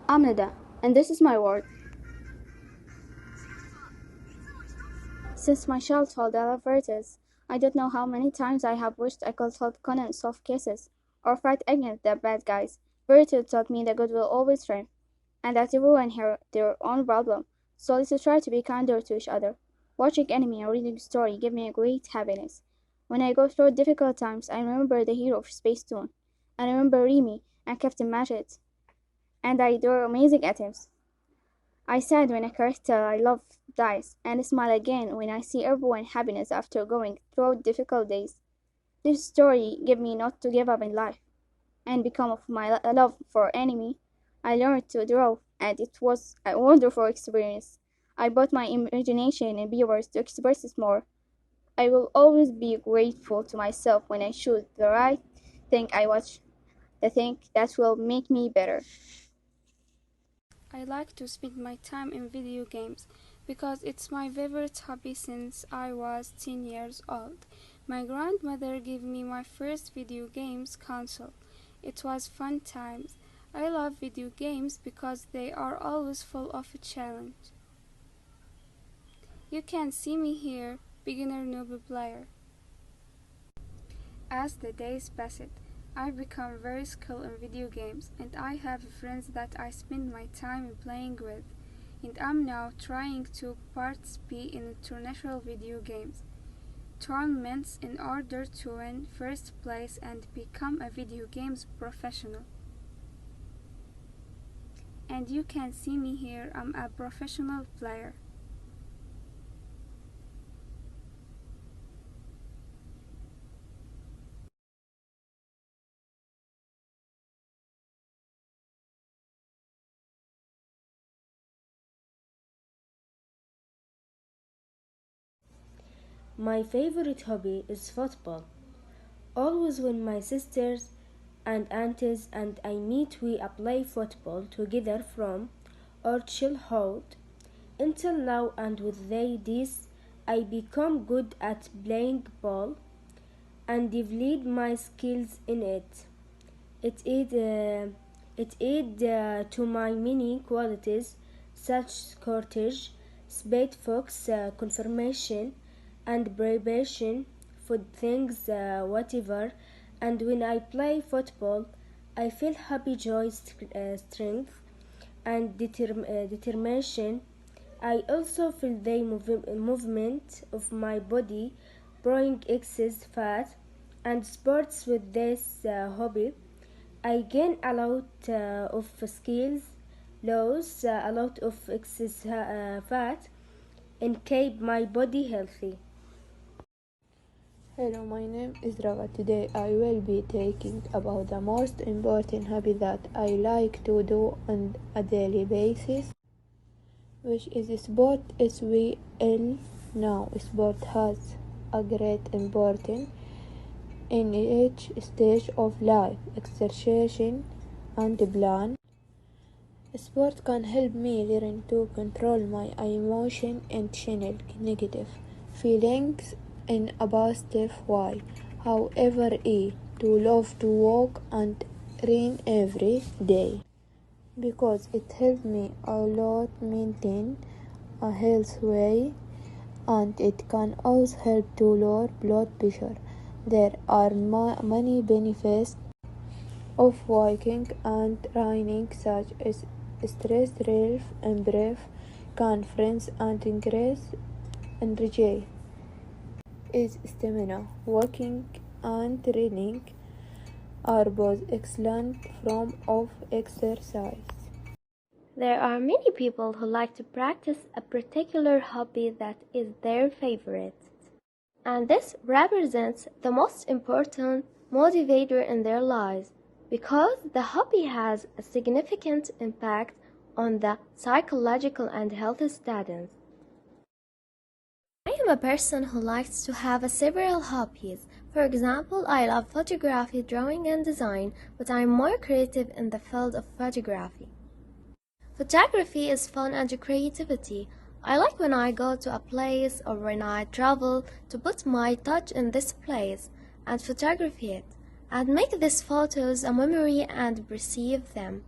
I'm Nada, and this is my word. Since my childhood, I love fairies. I don't know how many times I have wished I could help Conan solve cases or fight against the bad guys. Fairy taught me that good will always triumph, and that everyone has their own problem. So let's try to be kinder to each other. Watching anime or reading story give me a great happiness. When I go through difficult times, I remember the hero of Space Tune. I remember Remy and Captain Magnet, and I do amazing items. I sad when a character I love dies, and smile again when I see everyone happiness after going through difficult days. This story gave me not to give up in life, and because of my love for anime, I learned to draw, and it was a wonderful experience. I brought my imagination and viewers to express it more. I will always be grateful to myself when I choose the right thing I watch, the thing that will make me better. I like to spend my time in video games because it's my favorite hobby since I was 10 years old. My grandmother gave me my first video games console. It was fun times. I love video games because they are always full of a challenge. You can see me here, beginner noob player. As the days passed, I've become very skilled in video games, and I have friends that I spend my time playing with, and I'm now trying to participate in international video games tournaments in order to win first place and become a video games professional. And you can see me here, I'm a professional player. My favorite hobby is football. Always when my sisters and aunties and I meet we play football together from our childhood until now, and with this I become good at playing ball and developed my skills in it. It aid, uh, it aid to my many qualities such courage, speed, focus, confirmation, and preparation for things whatever. And when I play football, I feel happy, joy, strength, and determination. I also feel the movement of my body, burning excess fat, and sports with this hobby. I gain a lot of skills, lose a lot of excess fat, and keep my body healthy. Hello, my name is Rava. Today I will be talking about the most important hobby that I like to do on a daily basis, which is sport. As we all know, sport has a great importance in each stage of life, exercising and plan. Sport can help me learn to control my emotion and channel negative feelings in a positive way. However, I do love to walk and run every day because it helps me a lot maintain a healthy way, and it can also help to lower blood pressure. There are many benefits of walking and running, such as stress relief, improve confidence, and increase energy. Is stamina. Walking and running are both excellent forms of exercise. There are many people who like to practice a particular hobby that is their favorite. And this represents the most important motivator in their lives because the hobby has a significant impact on the psychological and health status. I am a person who likes to have several hobbies. For example, I love photography, drawing, and design, but I am more creative in the field of photography. Photography is fun and creativity. I like when I go to a place or when I travel to put my touch in this place and photograph it and make these photos a memory and perceive them.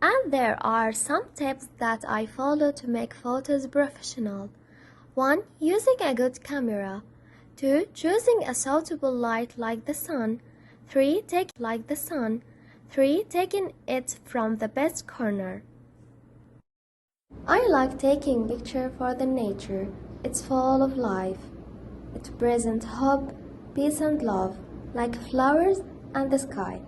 And there are some tips that I follow to make photos professional. 1. Using a good camera. 2. Choosing a suitable light like the sun. 3. Taking it from the best corner. I like taking pictures for the nature. It's full of life. It presents hope, peace and love, like flowers and the sky.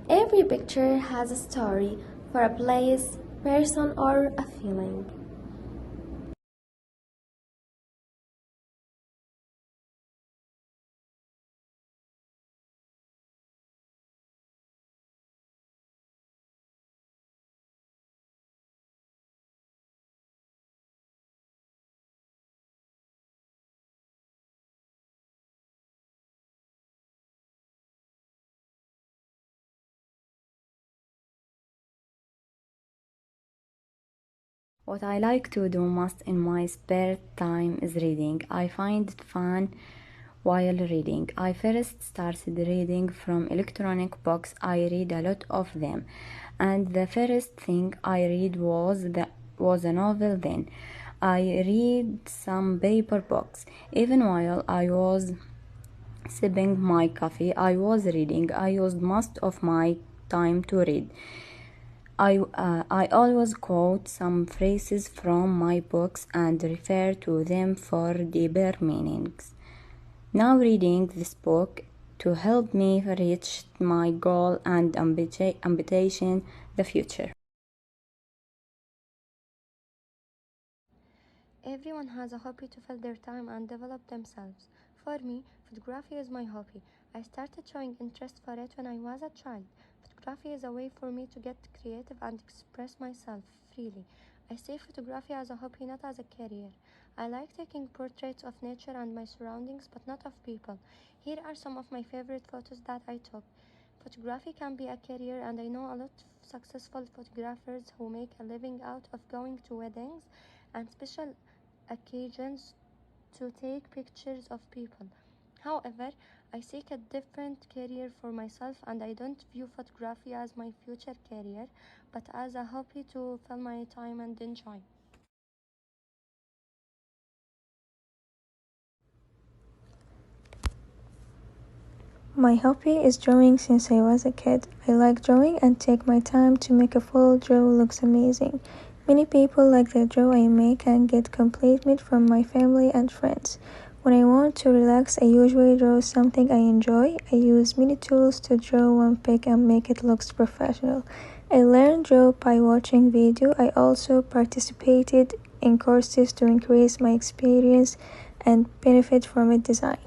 Every picture has a story for a place, person or a feeling. What I like to do most in my spare time is reading. I find it fun while reading. I first started reading from electronic books. I read a lot of them, and the first thing I read was a novel. Then I read some paper books. Even while I was sipping my coffee, I was reading. I used most of my time to read. I always quote some phrases from my books and refer to them for deeper meanings. Now reading this book to help me reach my goal and ambition the future. Everyone has a hobby to fill their time and develop themselves. For me, photography is my hobby. I started showing interest for it when I was a child. Photography is a way for me to get creative and express myself freely. I see photography as a hobby, not as a career. I like taking portraits of nature and my surroundings, but not of people. Here are some of my favorite photos that I took. Photography can be a career, and I know a lot of successful photographers who make a living out of going to weddings and special occasions to take pictures of people. However, I seek a different career for myself, and I don't view photography as my future career, but as a hobby to fill my time and enjoy. My hobby is drawing since I was a kid. I like drawing and take my time to make a full draw looks amazing. Many people like the draw I make and get compliment from my family and friends. When I want to relax, I usually draw something I enjoy. I use many tools to draw one pic and make it look professional. I learned draw by watching video. I also participated in courses to increase my experience and benefit from a design.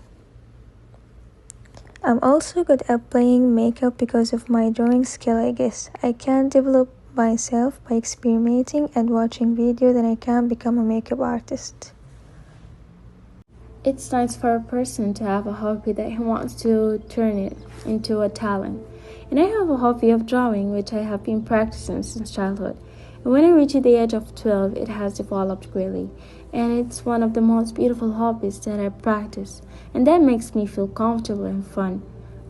I'm also good at playing makeup because of my drawing skill, I guess. I can develop myself by experimenting and watching videos, and I can become a makeup artist. It's nice for a person to have a hobby that he wants to turn it into a talent. And I have a hobby of drawing, which I have been practicing since childhood. And when I reached the age of 12, it has developed greatly. And it's one of the most beautiful hobbies that I practice. And that makes me feel comfortable and fun.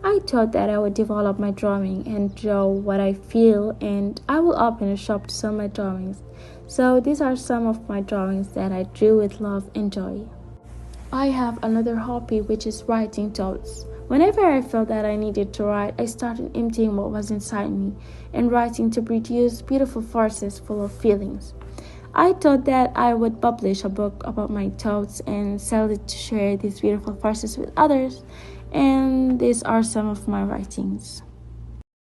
I thought that I would develop my drawing and draw what I feel, and I will open a shop to sell my drawings. So these are some of my drawings that I drew with love and joy. I have another hobby, which is writing thoughts. Whenever I felt that I needed to write, I started emptying what was inside me and writing to produce beautiful verses full of feelings. I thought that I would publish a book about my thoughts and sell it to share these beautiful verses with others, and these are some of my writings.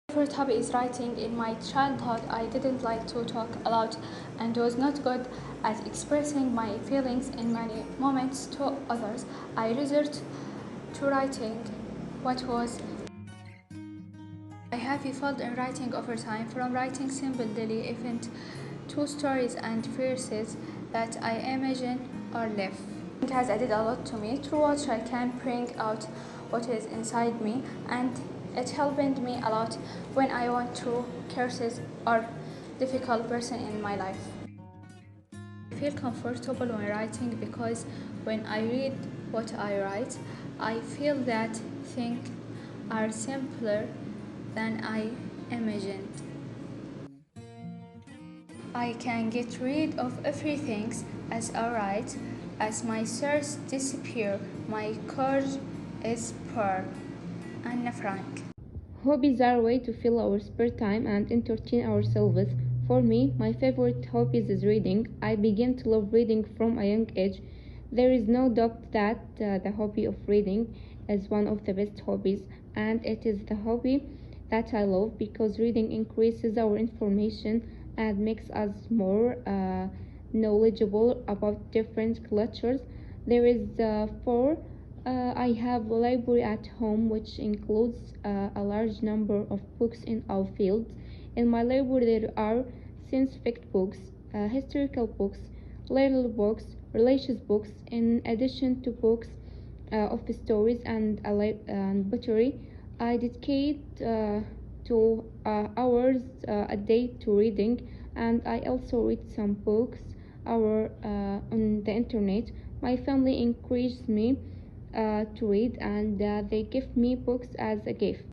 My favorite hobby is writing. In my childhood, I didn't like to talk a lot and was not good at expressing my feelings in many moments to others. I resorted to writing what was. I have evolved in writing over time, from writing simple daily events to stories and verses that I imagine or live. It has added a lot to me, through which I can bring out what is inside me, and it helped me a lot when I went through curses or difficult person in my life. I feel comfortable when writing because when I read what I write, I feel that things are simpler than I imagined. I can get rid of everything as alright as my thirst disappear. My courage is pearl. Anna Frank. Hobbies are a way to fill our spare time and entertain ourselves. For me, my favorite hobby is reading. I began to love reading from a young age. There is no doubt that the hobby of reading is one of the best hobbies, and it is the hobby that I love because reading increases our information and makes us more knowledgeable about different cultures. There is I have a library at home which includes a large number of books in all fields. In my library there are science fiction books, historical books, little books, religious books, in addition to books of stories and poetry. I dedicate 2 hours a day to reading, and I also read some books on the internet. My family encourages me to read, and they give me books as a gift.